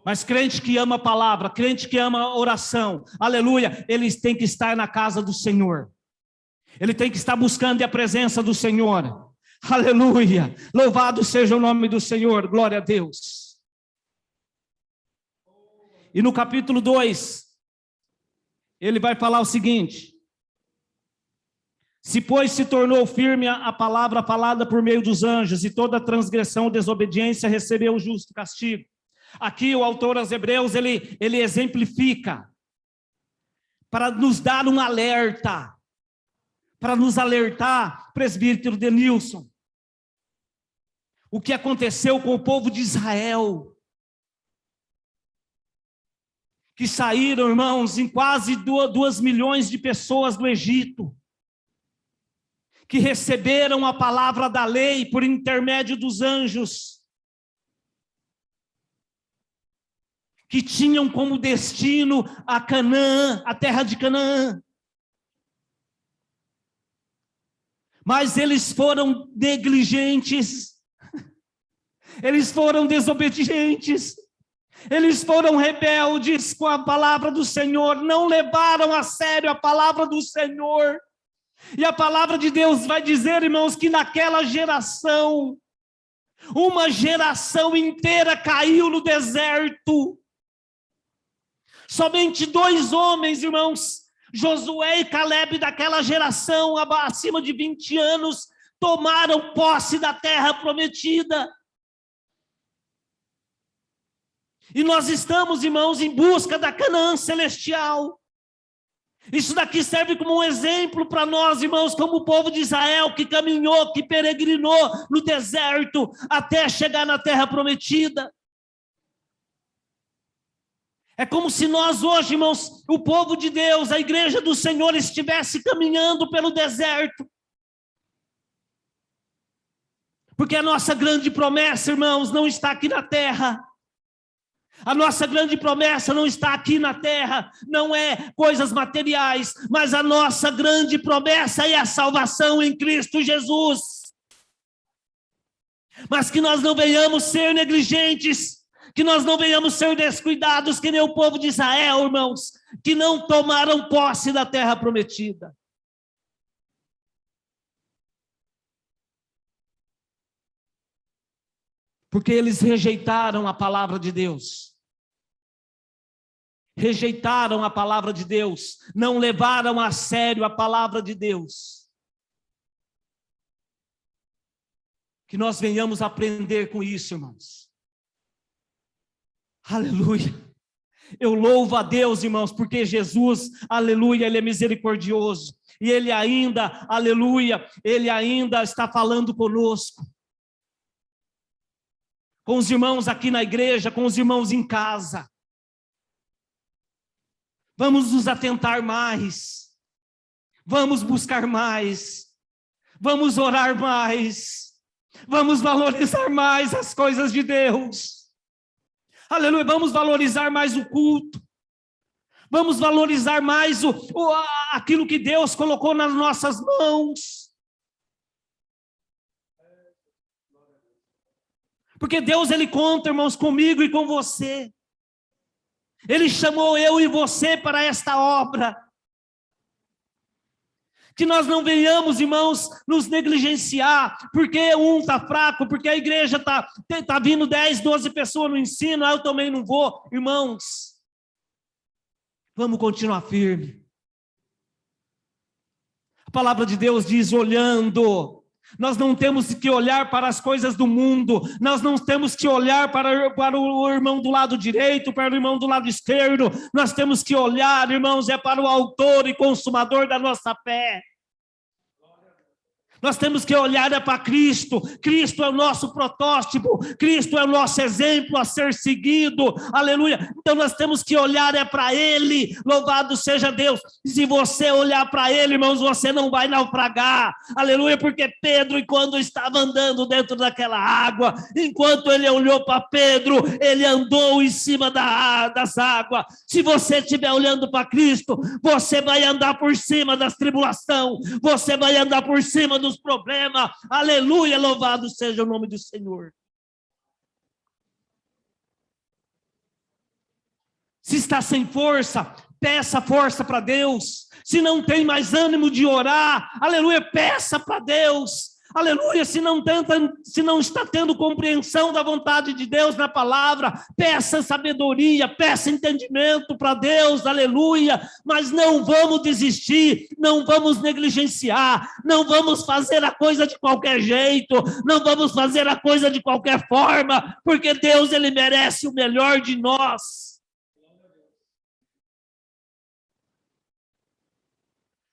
Mas crente que ama a palavra, crente que ama a oração, aleluia, eles têm que estar na casa do Senhor. Ele tem que estar buscando a presença do Senhor. Aleluia. Louvado seja o nome do Senhor. Glória a Deus. E no capítulo 2, ele vai falar o seguinte: se, pois, se tornou firme a palavra falada por meio dos anjos, e toda transgressão ou desobediência recebeu o justo castigo. Aqui o autor aos Hebreus, ele exemplifica, para nos dar um alerta, para nos alertar, presbítero Denilson, o que aconteceu com o povo de Israel, que saíram, irmãos, em quase 2 milhões de pessoas do Egito, que receberam a palavra da lei por intermédio dos anjos, que tinham como destino a Canaã, a terra de Canaã. Mas eles foram negligentes, eles foram desobedientes, eles foram rebeldes com a palavra do Senhor, não levaram a sério a palavra do Senhor. E a palavra de Deus vai dizer, irmãos, que naquela geração, uma geração inteira caiu no deserto. Somente 2 homens, irmãos, Josué e Calebe, daquela geração, acima de 20 anos, tomaram posse da terra prometida. E nós estamos, irmãos, em busca da Canaã celestial. Isso daqui serve como um exemplo para nós, irmãos, como o povo de Israel que caminhou, que peregrinou no deserto até chegar na terra prometida. É como se nós hoje, irmãos, o povo de Deus, a igreja do Senhor, estivesse caminhando pelo deserto. Porque a nossa grande promessa, irmãos, não está aqui na terra. A nossa grande promessa não está aqui na terra, não é coisas materiais, mas a nossa grande promessa é a salvação em Cristo Jesus. Mas que nós não venhamos ser negligentes, que nós não venhamos ser descuidados, que nem o povo de Israel, irmãos, que não tomaram posse da terra prometida. Porque eles rejeitaram a palavra de Deus. Rejeitaram a palavra de Deus, não levaram a sério a palavra de Deus. Que nós venhamos aprender com isso, irmãos. Aleluia. Eu louvo a Deus, irmãos, porque Jesus, aleluia, Ele é misericordioso. E Ele ainda, aleluia, Ele ainda está falando conosco. Com os irmãos aqui na igreja, com os irmãos em casa. Vamos nos atentar mais. Vamos buscar mais. Vamos orar mais. Vamos valorizar mais as coisas de Deus. Aleluia, vamos valorizar mais o culto. Vamos valorizar mais aquilo que Deus colocou nas nossas mãos. Porque Deus, Ele conta, irmãos, comigo e com você. Ele chamou eu e você para esta obra. Que nós não venhamos, irmãos, nos negligenciar, porque um está fraco, porque a igreja está vindo 10, 12 pessoas no ensino, eu também não vou. Irmãos, vamos continuar firme. A palavra de Deus diz, olhando. Nós não temos que olhar para as coisas do mundo, nós não temos que olhar para o irmão do lado direito, para o irmão do lado esquerdo, nós temos que olhar, irmãos, para o autor e consumador da nossa fé. Nós temos que olhar para Cristo. Cristo é o nosso protótipo, Cristo é o nosso exemplo a ser seguido, aleluia. Então nós temos que olhar para Ele, louvado seja Deus. E se você olhar para Ele, irmãos, você não vai naufragar, aleluia, porque Pedro, enquanto estava andando dentro daquela água, enquanto ele olhou para Pedro, ele andou em cima das águas. Se você estiver olhando para Cristo, você vai andar por cima das tribulações, você vai andar por cima dos problemas, aleluia, louvado seja o nome do Senhor. Se está sem força, peça força para Deus. Se não tem mais ânimo de orar, aleluia, peça para Deus. Aleluia, se não está tendo compreensão da vontade de Deus na palavra, peça sabedoria, peça entendimento para Deus, aleluia, mas não vamos desistir, não vamos negligenciar, não vamos fazer a coisa de qualquer jeito, não vamos fazer a coisa de qualquer forma, porque Deus, Ele merece o melhor de nós.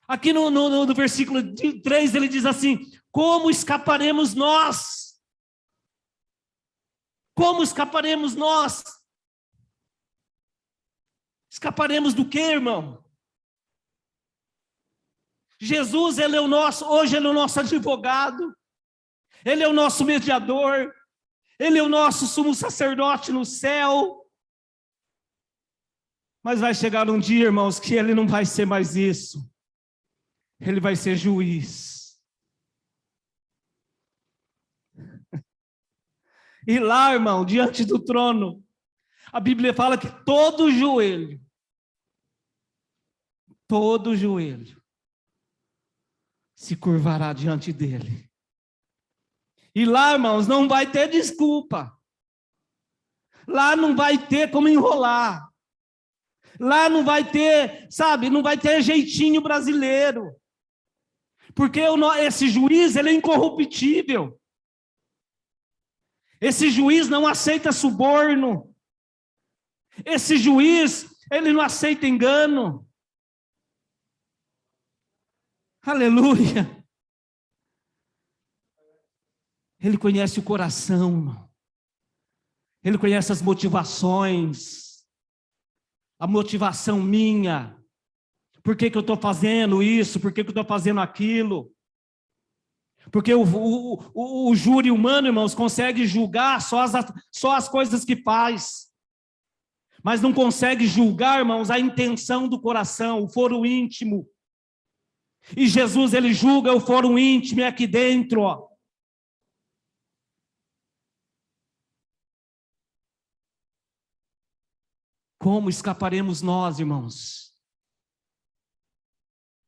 Aqui no versículo 3 ele diz assim: como escaparemos nós? Como escaparemos nós? Escaparemos do quê, irmão? Jesus, ele é o nosso, hoje ele é o nosso advogado, ele é o nosso mediador, ele é o nosso sumo sacerdote no céu. Mas vai chegar um dia, irmãos, que ele não vai ser mais isso. Ele vai ser juiz. E lá, irmão, diante do trono, a Bíblia fala que todo joelho se curvará diante dele. E lá, irmãos, não vai ter desculpa. Lá não vai ter como enrolar. Lá não vai ter, sabe, não vai ter jeitinho brasileiro. Porque esse juiz, ele é incorruptível. Esse juiz não aceita suborno. Esse juiz, ele não aceita engano. Aleluia. Ele conhece o coração, irmão. Ele conhece as motivações. A motivação minha. Por que eu estou fazendo isso? Por que eu estou fazendo aquilo? Porque o júri humano, irmãos, consegue julgar só as coisas que faz. Mas não consegue julgar, irmãos, a intenção do coração, o foro íntimo. E Jesus, ele julga o foro íntimo aqui dentro, ó. Como escaparemos nós, irmãos,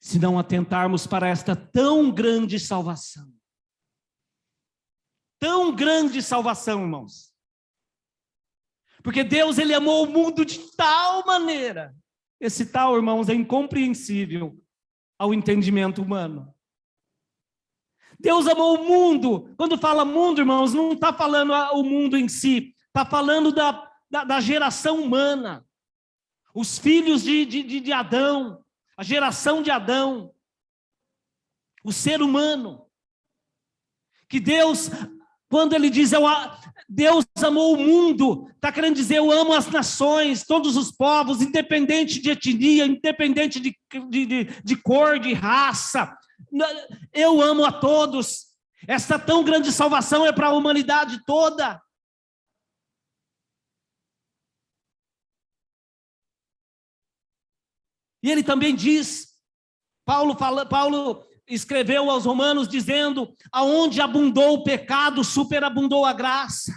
se não atentarmos para esta tão grande salvação? Tão grande salvação, irmãos. Porque Deus, ele amou o mundo de tal maneira. Esse tal, irmãos, é incompreensível ao entendimento humano. Deus amou o mundo. Quando fala mundo, irmãos, não está falando o mundo em si. Está falando da geração humana. Os filhos de Adão. A geração de Adão, o ser humano, que Deus, quando ele diz, Deus amou o mundo, está querendo dizer, eu amo as nações, todos os povos, independente de etnia, independente de cor, de raça, eu amo a todos. Essa tão grande salvação é para a humanidade toda. E ele também diz, Paulo escreveu aos Romanos dizendo, aonde abundou o pecado, superabundou a graça.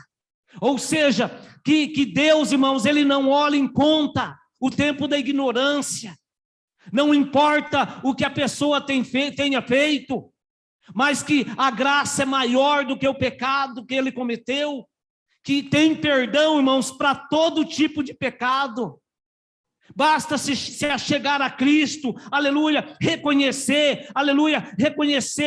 Ou seja, que Deus, irmãos, ele não olha em conta o tempo da ignorância. Não importa o que a pessoa tenha feito, mas que a graça é maior do que o pecado que ele cometeu, que tem perdão, irmãos, para todo tipo de pecado. Basta se achegar a Cristo, aleluia, reconhecer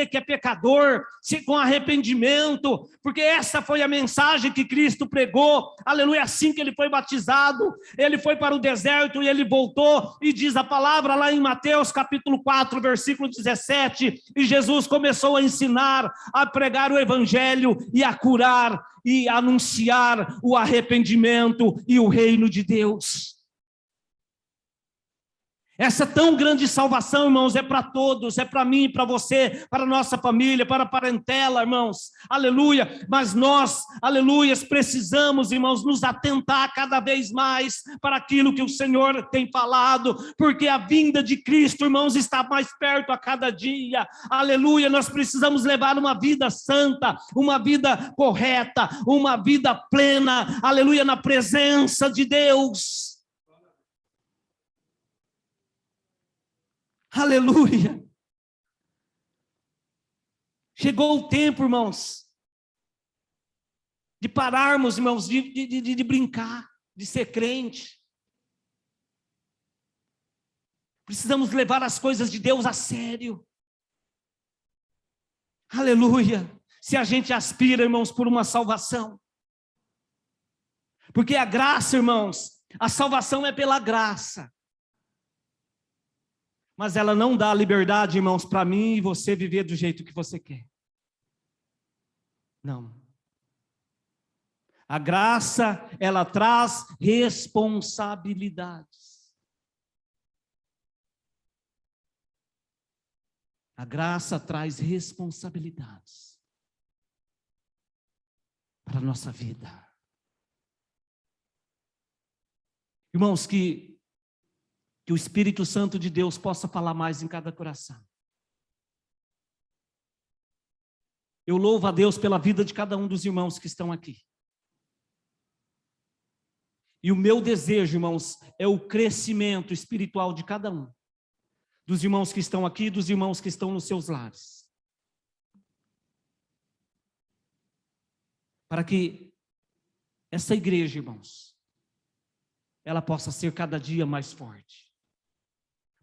que é pecador, com arrependimento, porque essa foi a mensagem que Cristo pregou, aleluia, assim que ele foi batizado, ele foi para o deserto e ele voltou, e diz a palavra lá em Mateus capítulo 4, versículo 17, e Jesus começou a ensinar, a pregar o evangelho e a curar, e anunciar o arrependimento e o reino de Deus. Essa tão grande salvação, irmãos, é para todos, é para mim, para você, para a nossa família, para a parentela, irmãos, aleluia, mas nós, aleluias, precisamos, irmãos, nos atentar cada vez mais para aquilo que o Senhor tem falado, porque a vinda de Cristo, irmãos, está mais perto a cada dia, aleluia, nós precisamos levar uma vida santa, uma vida correta, uma vida plena, aleluia, na presença de Deus. Aleluia. Chegou o tempo, irmãos, de pararmos, irmãos, de brincar, de ser crente. Precisamos levar as coisas de Deus a sério. Aleluia. Se a gente aspira, irmãos, por uma salvação. Porque a graça, irmãos, a salvação é pela graça. Mas ela não dá liberdade, irmãos, para mim e você viver do jeito que você quer. Não. A graça, ela traz responsabilidades. A graça traz responsabilidades para a nossa vida. Irmãos, que o Espírito Santo de Deus possa falar mais em cada coração. Eu louvo a Deus pela vida de cada um dos irmãos que estão aqui. E o meu desejo, irmãos, é o crescimento espiritual de cada um. Dos irmãos que estão aqui, dos irmãos que estão nos seus lares. Para que essa igreja, irmãos, ela possa ser cada dia mais forte.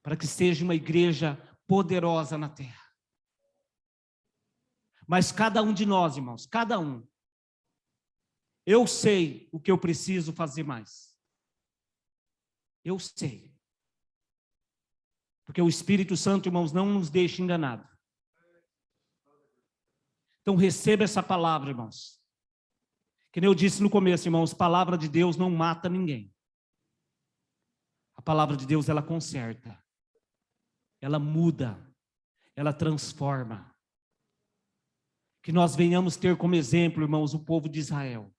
Para que seja uma igreja poderosa na terra. Mas cada um de nós, irmãos, cada um, eu sei o que eu preciso fazer mais. Eu sei. Porque o Espírito Santo, irmãos, não nos deixa enganados. Então receba essa palavra, irmãos. Que nem eu disse no começo, irmãos, palavra de Deus não mata ninguém. A palavra de Deus, ela conserta. Ela muda, ela transforma. Que nós venhamos ter como exemplo, irmãos, o povo de Israel.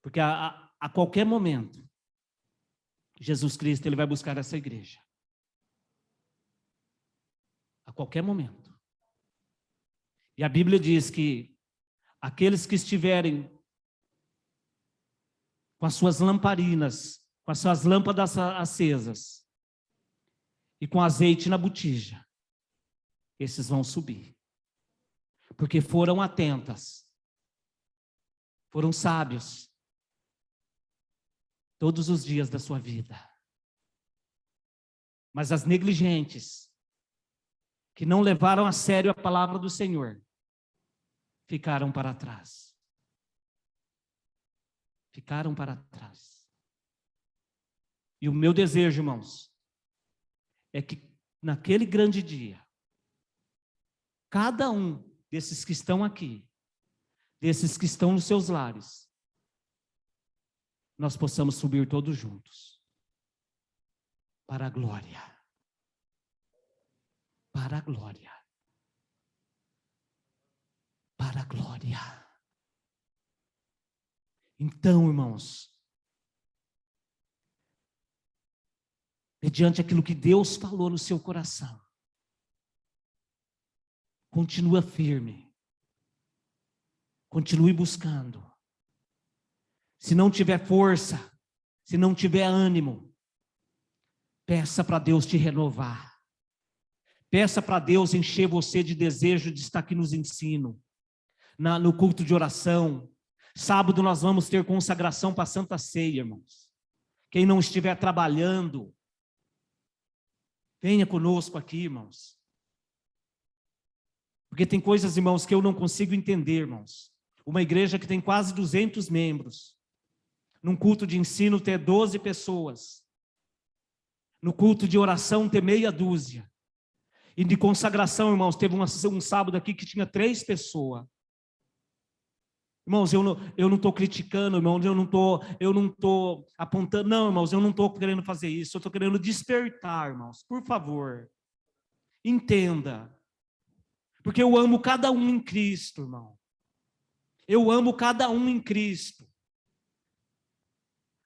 Porque a qualquer momento, Jesus Cristo, ele vai buscar essa igreja. A qualquer momento. E a Bíblia diz que aqueles que estiverem com as suas lamparinas, com as suas lâmpadas acesas e com azeite na botija, esses vão subir. Porque foram atentas, foram sábios, todos os dias da sua vida. Mas as negligentes, que não levaram a sério a palavra do Senhor, ficaram para trás. Ficaram para trás. E o meu desejo, irmãos, é que naquele grande dia, cada um desses que estão aqui, desses que estão nos seus lares, nós possamos subir todos juntos para a glória. Para a glória. Para a glória. Então, irmãos, mediante aquilo que Deus falou no seu coração, continua firme, continue buscando. Se não tiver força, se não tiver ânimo, peça para Deus te renovar. Peça para Deus encher você de desejo de estar aqui nos ensino, no culto de oração. Sábado nós vamos ter consagração para a Santa Ceia, irmãos. Quem não estiver trabalhando, venha conosco aqui, irmãos. Porque tem coisas, irmãos, que eu não consigo entender, irmãos. Uma igreja que tem quase 200 membros, num culto de ensino ter 12 pessoas, no culto de oração ter meia dúzia, e de consagração, irmãos, teve um sábado aqui que tinha 3 pessoas. Irmãos, eu não estou criticando, irmãos, eu não estou apontando, não, irmãos, eu não estou querendo fazer isso, eu estou querendo despertar, irmãos, por favor, entenda, porque eu amo cada um em Cristo, irmão, eu amo cada um em Cristo,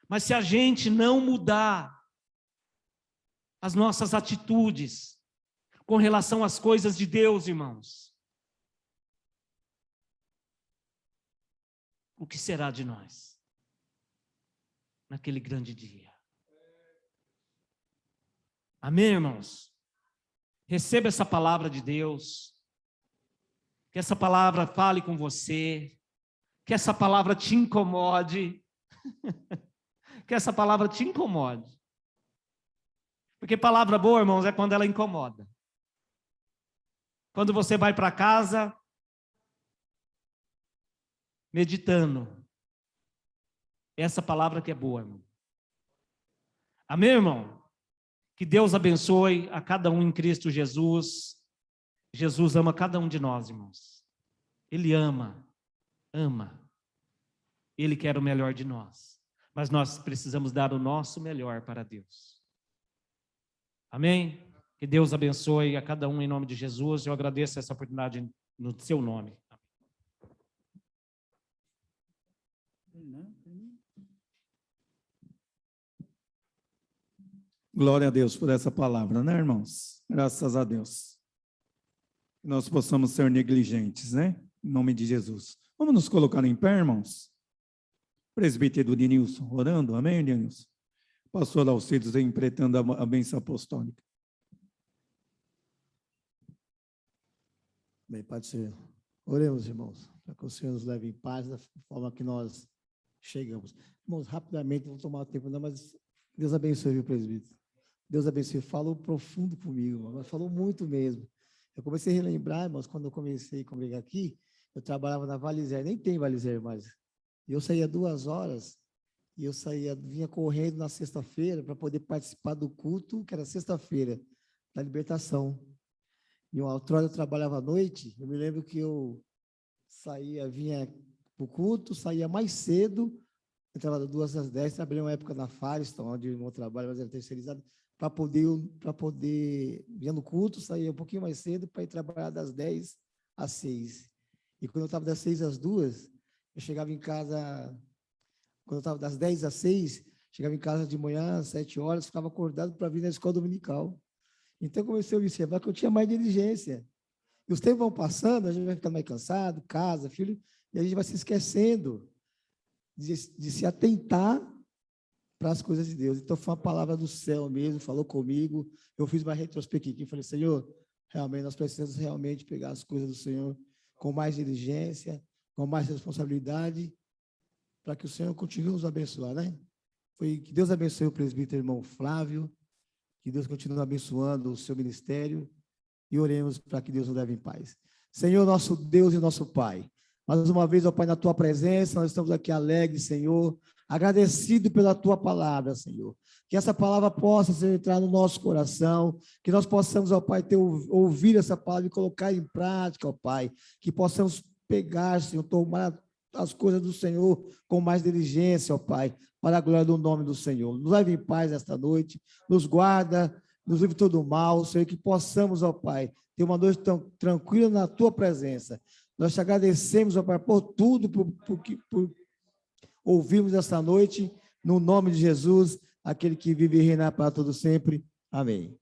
mas se a gente não mudar as nossas atitudes com relação às coisas de Deus, irmãos, o que será de nós naquele grande dia? Amém, irmãos? Receba essa palavra de Deus, que essa palavra fale com você, que essa palavra te incomode, que essa palavra te incomode. Porque palavra boa, irmãos, é quando ela incomoda. Quando você vai para casa meditando, essa palavra que é boa, irmão. Amém, irmão? Que Deus abençoe a cada um em Cristo Jesus. Jesus ama cada um de nós, irmãos. Ele ama. Ele quer o melhor de nós. Mas nós precisamos dar o nosso melhor para Deus. Amém? Que Deus abençoe a cada um em nome de Jesus. Eu agradeço essa oportunidade no seu nome. Glória a Deus por essa palavra, né, irmãos? Graças a Deus. Que nós possamos ser negligentes, né? Em nome de Jesus. Vamos nos colocar em pé, irmãos? Presbítero Denilson, orando, amém, Denilson? Pastor Alcides interpretando a bênção apostólica. Bem, Pai do Senhor. Oremos, irmãos, para que o Senhor nos leve em paz da forma que nós chegamos. Irmãos, rapidamente, não vou tomar tempo não, mas Deus abençoe, viu, presbítero? Deus abençoe. Falou profundo comigo, mas falou muito mesmo. Eu comecei a relembrar, irmãos, quando eu comecei a congregar aqui, eu trabalhava na Valizer, nem tem Valizer mais. E eu saía 2 horas, e eu vinha correndo na sexta-feira para poder participar do culto, que era sexta-feira, da libertação. E uma outra hora eu trabalhava à noite, eu me lembro que eu vinha para o culto, saía mais cedo, eu trabalhava 2 às 10, trabalhei uma época na Firestone, onde o meu trabalho mas era terceirizado, para poder vir no culto, saía um pouquinho mais cedo para ir trabalhar das 10 às 6. E quando eu estava das 6 às 2, eu chegava em casa, quando eu estava das 10 às 6, chegava em casa de manhã, às 7 horas, ficava acordado para vir na escola dominical. Então, eu comecei a observar que eu tinha mais diligência. E os tempos vão passando, a gente vai ficando mais cansado, casa, filho, e a gente vai se esquecendo de se atentar para as coisas de Deus. Então, foi uma palavra do céu mesmo, falou comigo, eu fiz uma retrospectiva e falei, Senhor, realmente, nós precisamos realmente pegar as coisas do Senhor com mais diligência, com mais responsabilidade, para que o Senhor continue nos abençoar, né? Que Deus abençoe o presbítero irmão Flávio, que Deus continue abençoando o seu ministério e oremos para que Deus nos leve em paz. Senhor, nosso Deus e nosso Pai, mais uma vez, ó Pai, na Tua presença, nós estamos aqui alegres, Senhor, agradecido pela Tua palavra, Senhor. Que essa palavra possa entrar no nosso coração, que nós possamos, ó Pai, ouvir essa palavra e colocar em prática, ó Pai, que possamos pegar, Senhor, tomar as coisas do Senhor com mais diligência, ó Pai, para a glória do nome do Senhor. Nos leve em paz esta noite, nos guarda, nos livre todo o mal, Senhor, que possamos, ó Pai, ter uma noite tão tranquila na Tua presença. Nós te agradecemos, ó Pai, por tudo, por ouvirmos esta noite, no nome de Jesus, aquele que vive e reina para todo sempre. Amém.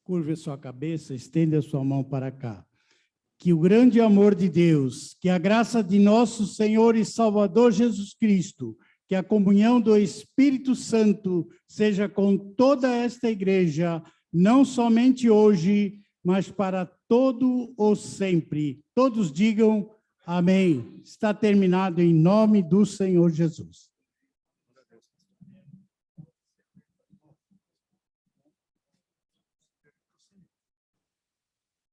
Curve a sua cabeça, estenda a sua mão para cá. Que o grande amor de Deus, que a graça de nosso Senhor e Salvador Jesus Cristo, que a comunhão do Espírito Santo seja com toda esta igreja, não somente hoje, mas para todo o sempre. Todos digam amém. Está terminado em nome do Senhor Jesus.